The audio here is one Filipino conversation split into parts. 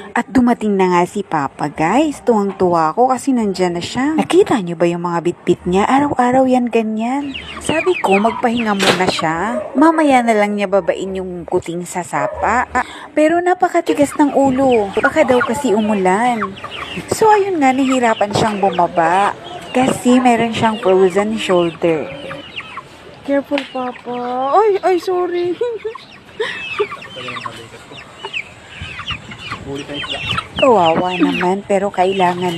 At dumating na nga si Papa, guys. Tuwang-tuwa ako kasi nandyan na siya. Nakita niyo ba yung mga bitbit niya? Araw-araw yan ganyan. Sabi ko, magpahinga muna siya. Mamaya na lang niya babain yung kuting sa sapa. Pero napakatigas ng ulo. Baka daw kasi umulan. So ayun nga, nahirapan siyang bumaba. Kasi meron siyang frozen shoulder. Careful, Papa. Ay, sorry. Kawawa naman pero kailangan.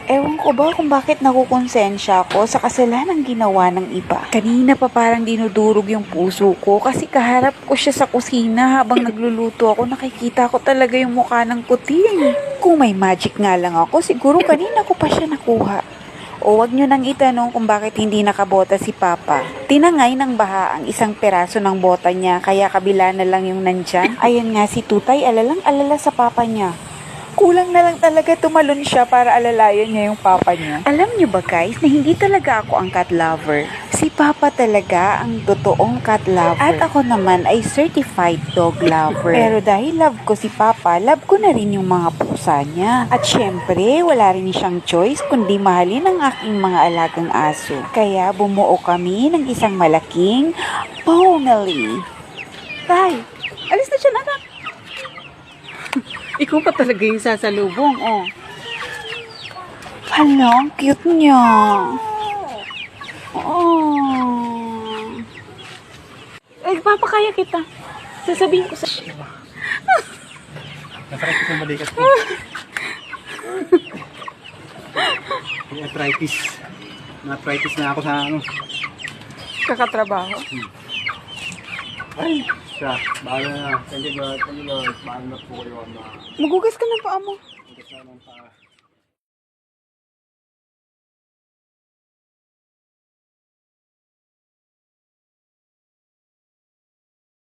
Ewan ko ba kung bakit nakukonsensya ako sa kasalanan ginawa ng iba. Kanina pa parang dinudurog yung puso ko kasi kaharap ko siya sa kusina habang nagluluto ako. Nakikita ko talaga yung mukha ng kuting. Kung may magic nga lang ako, siguro kanina ko pa siya nakuha. O wag nyo nang itanong kung bakit hindi nakabota si Papa. Tinangay ng baha ang isang peraso ng bota niya kaya kabila na lang yung nandyan. Ayan nga si Tutay alalang-alala sa Papa niya. Kulang na lang talaga tumalon siya para alalayan niya yung Papa niya. Alam niyo ba guys na hindi talaga ako ang cat lover. Si Papa talaga ang totoong cat lover. At ako naman ay certified dog lover. Pero dahil love ko si Papa, love ko na rin yung mga pusa niya. At syempre, wala rin siyang choice kundi mahalin ang aking mga alagang aso. Kaya bumuo kami ng isang malaking family. Tay, alis na siya, anak. Ikaw pa talaga yung sasalubong, oh. Hala, ang cute niya. Oh. Ay, papakaya kita. Sasabihin ko sa... Nasakit ko sa balikat ko. May arthritis. Na-arthritis na ako sa ano. Kakatrabaho. Ay, siya. Bahala na. Thank you God. Thank you God. Bahala na po kayo. Magugas ka ng paa mo. Kasama pa.